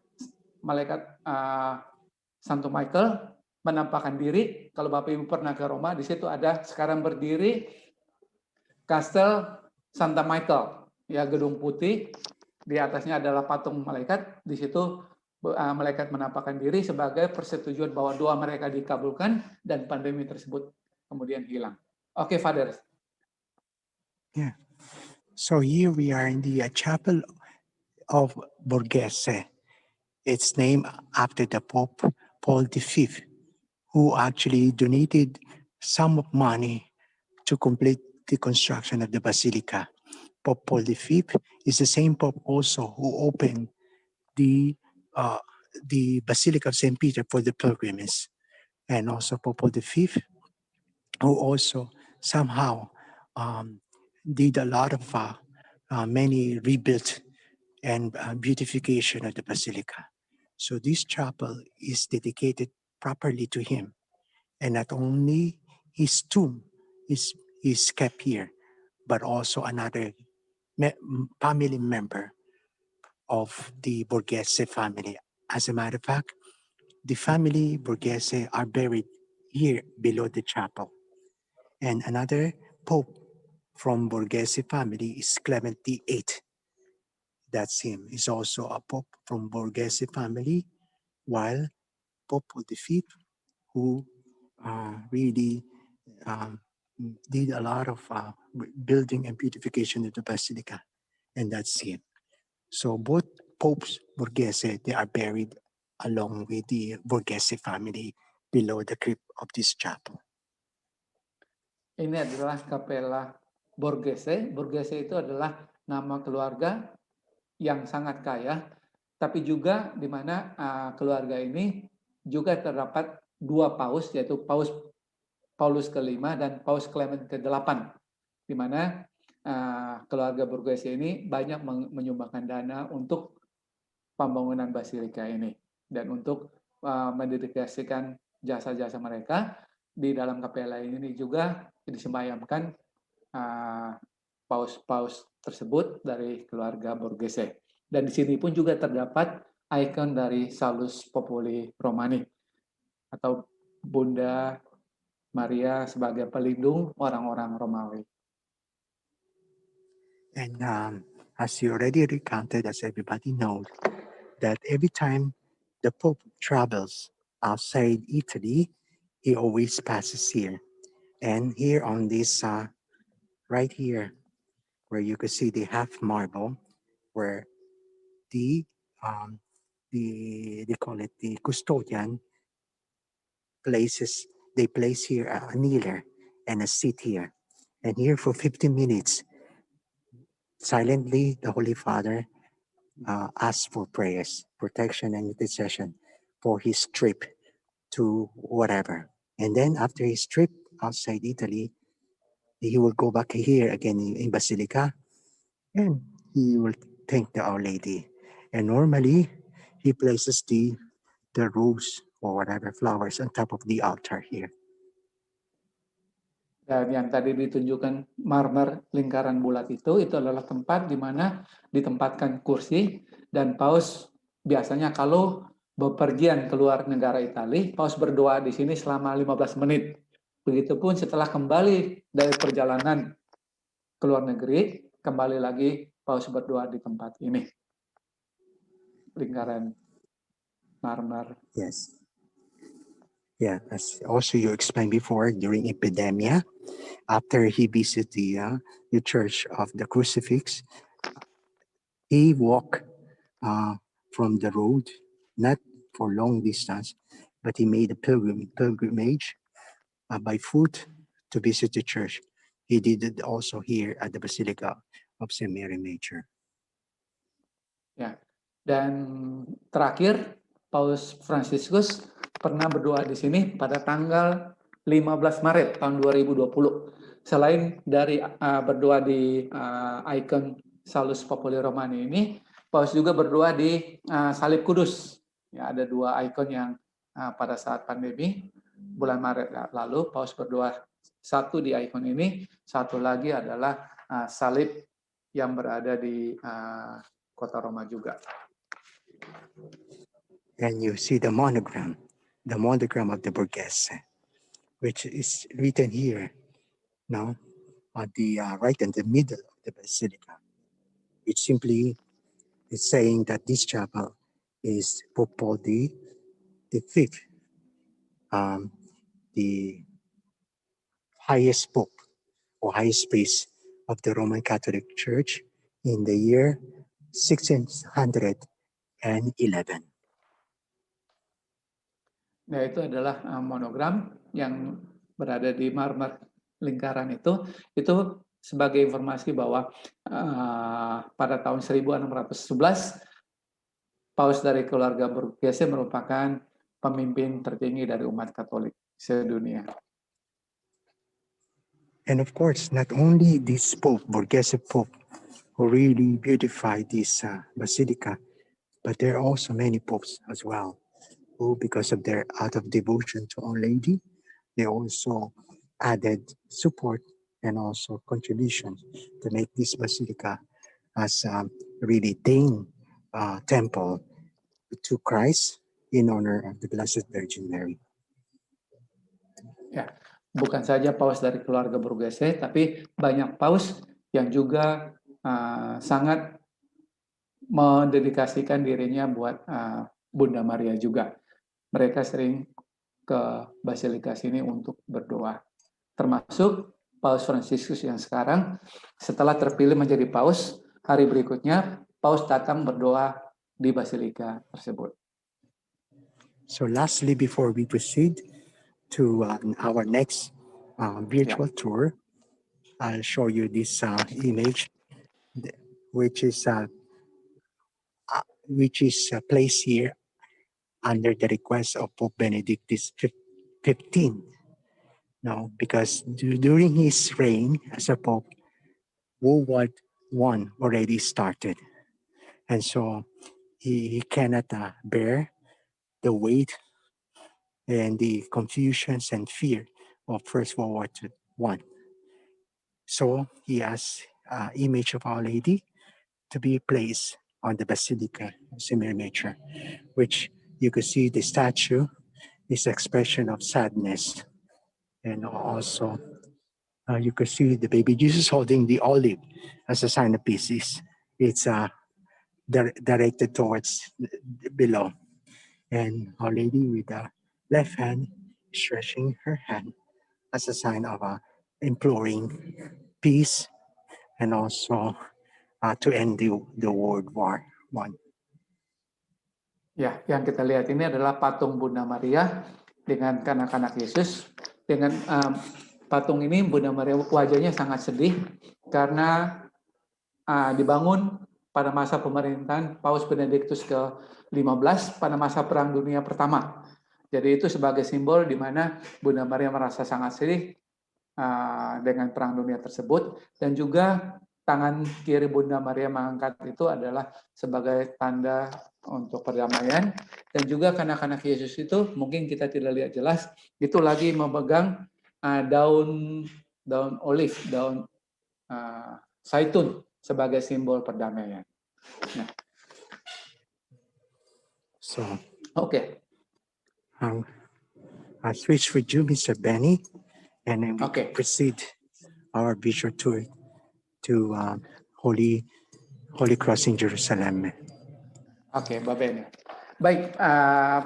Santo Michael menampakkan diri. Kalau Bapak Ibu pernah ke Roma, di situ ada sekarang berdiri Kastel Santa Michael, ya, gedung putih. Di atasnya adalah patung malaikat. Di situ malaikat menampakkan diri sebagai persetujuan bahwa doa mereka dikabulkan dan pandemi tersebut kemudian hilang. Oke, Father. Yeah. So here we are in the chapel of Borghese. It's named after the Pope Paul V, who actually donated sum of money to complete the construction of the basilica. Pope Paul V is the same Pope also who opened the Basilica of St. Peter for the pilgrims, and also Pope Paul V, who also somehow did a lot of many rebuilt and beautification of the basilica. So this chapel is dedicated properly to him, and not only his tomb is kept here, but also another family member of the Borghese family. As a matter of fact, the family Borghese are buried here below the chapel. And another pope from Borghese family is Clement VIII. That's him. He's also a pope from Borghese family, while Pope Paul V, who really did a lot of building and beautification of the basilica, and that's him. So both popes Borghese, they are buried along with the Borghese family below the crypt of this chapel. Ini adalah Kapela Borghese. Borghese itu adalah nama keluarga yang sangat kaya, tapi juga di mana keluarga ini juga terdapat dua paus, yaitu Paus Paulus ke-5 dan Paus Clement ke-8, di mana keluarga Borghese ini banyak menyumbangkan dana untuk pembangunan basilika ini, dan untuk mendedikasikan jasa-jasa mereka. Di dalam kapela ini juga disembayamkan paus-paus tersebut dari keluarga Borghese. Dan di sini pun juga terdapat ikon dari Salus Populi Romani, atau Bunda Maria sebagai pelindung orang-orang Romawi. And as you already recounted, as everybody knows, that every time the Pope travels outside Italy, he always passes here. And here on this, right here, where you can see the half marble, where the they call it the custodian they place here a kneeler and a seat here. And here for 15 minutes, silently, the Holy Father asks for prayers, protection, and intercession for his trip to whatever. And then after his trip outside Italy, he will go back here again in Basilica, and he will thank the Our Lady. And normally, he places the rose or whatever flowers on top of the altar here. Dan yang tadi ditunjukkan marmer lingkaran bulat itu adalah tempat di mana ditempatkan kursi, dan Paus biasanya kalau bepergian keluar negara Italia, Paus berdoa di sini selama 15 menit. Begitupun setelah kembali dari perjalanan ke luar negeri, kembali lagi Paus berdoa di tempat ini. Lingkaran marmer. Yes. Yeah, as also you explained before, during epidemia, after he visited the Church of the Crucifix, he walked from the road, not for long distance, but he made a pilgrimage by foot to visit the church. He did it also here at the Basilica of St. Mary Major. Ya, dan terakhir Paus Fransiskus pernah berdoa di sini pada tanggal 15 Maret tahun 2020. Selain dari berdoa di ikon Salus Populi Romani ini, Paus juga berdoa di Salib Kudus. Ya, ada dua ikon yang pada saat pandemi bulan Maret lalu Paus berdoa, satu di ikon ini, satu lagi adalah salib yang berada di kota Roma juga. And you see the monogram of the Borghese, which is written here now on the right in the middle of the basilica. It simply is saying that this chapel is Pope Paul V, the highest pope or highest priest of the Roman Catholic Church in the year 1611. Nah, itu adalah monogram yang berada di marmer lingkaran itu sebagai informasi bahwa pada tahun 1611 Paus dari keluarga Borghese merupakan pemimpin tertinggi dari umat Katolik sedunia. And of course, not only this Pope, Borghese Pope, who really beautified this basilica, but there are also many popes as well, who, because of their out of devotion to Our Lady, they also added support and also contributions to make this basilica as a really Dane temple to Christ in honor of the Blessed Virgin Mary. Ya, bukan saja paus dari keluarga Borghese, tapi banyak paus yang juga sangat mendedikasikan dirinya buat Bunda Maria juga. Mereka sering ke Basilika sini untuk berdoa. Termasuk Paus Fransiskus yang sekarang setelah terpilih menjadi paus, hari berikutnya paus datang berdoa di Basilika tersebut. So lastly, before we proceed to our next virtual tour, I'll show you this image, which is placed here under the request of Pope Benedict XV. Now, because during his reign as a Pope, World War I already started. And so he cannot bear the weight and the confusions and fear of First World War I. So he asked image of Our Lady to be placed on the Basilica of St. Mary Major, which you could see the statue is expression of sadness. And also you could see the baby Jesus holding the olive as a sign of peace. It's directed towards below. And Our Lady with the left hand stretching her hand as a sign of imploring peace and also to end the World War I. Ya, yang kita lihat ini adalah patung Bunda Maria dengan kanak-kanak Yesus. Dengan patung ini Bunda Maria wajahnya sangat sedih karena dibangun pada masa pemerintahan Paus Benediktus ke-15 pada masa Perang Dunia Pertama. Jadi itu sebagai simbol di mana Bunda Maria merasa sangat sedih dengan Perang Dunia tersebut, dan juga tangan kiri Bunda Maria mengangkat itu adalah sebagai tanda untuk perdamaian, dan juga kanak-kanak Yesus itu mungkin kita tidak lihat jelas itu lagi memegang daun olive, daun zaitun sebagai simbol perdamaian. Nah. So, okay. I'll switch with you, Mr. Benny, and then we Okay. proceed our visual tour to Holy Cross in Jerusalem. Oke, Mbak Benny. Baik,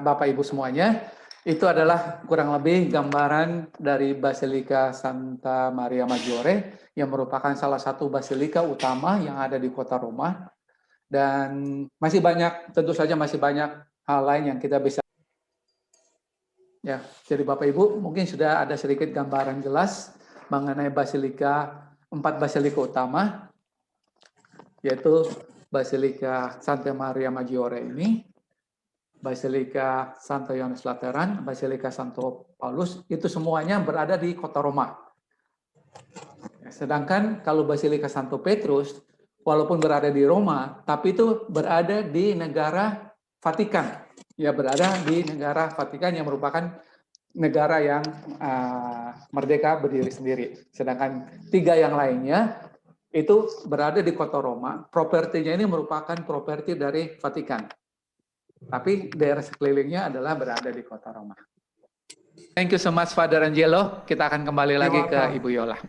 Bapak Ibu semuanya, itu adalah kurang lebih gambaran dari Basilika Santa Maria Maggiore yang merupakan salah satu basilika utama yang ada di kota Roma. Dan masih banyak, tentu saja masih banyak hal lain yang kita bisa. Ya, jadi Bapak Ibu mungkin sudah ada sedikit gambaran jelas mengenai basilika, 4 basilika utama, yaitu Basilika Santa Maria Maggiore ini, Basilika Santo Yohanes Lateran, Basilika Santo Paulus, itu semuanya berada di kota Roma. Sedangkan kalau Basilika Santo Petrus, walaupun berada di Roma, tapi itu berada di negara Vatikan. Ya, berada di negara Vatikan yang merupakan negara yang merdeka berdiri sendiri. Sedangkan 3 yang lainnya itu berada di kota Roma. Propertinya ini merupakan properti dari Vatikan. Tapi daerah sekelilingnya adalah berada di kota Roma. Thank you so much, Father Angelo. Kita akan kembali lagi ke Ibu Yola.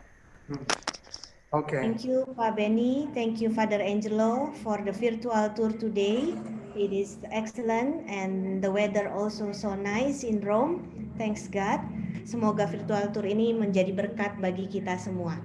Okay. Thank you, Pak Benny. Thank you, Father Angelo, for the virtual tour today. It is excellent and the weather also so nice in Rome. Thanks God. Semoga virtual tour ini menjadi berkat bagi kita semua.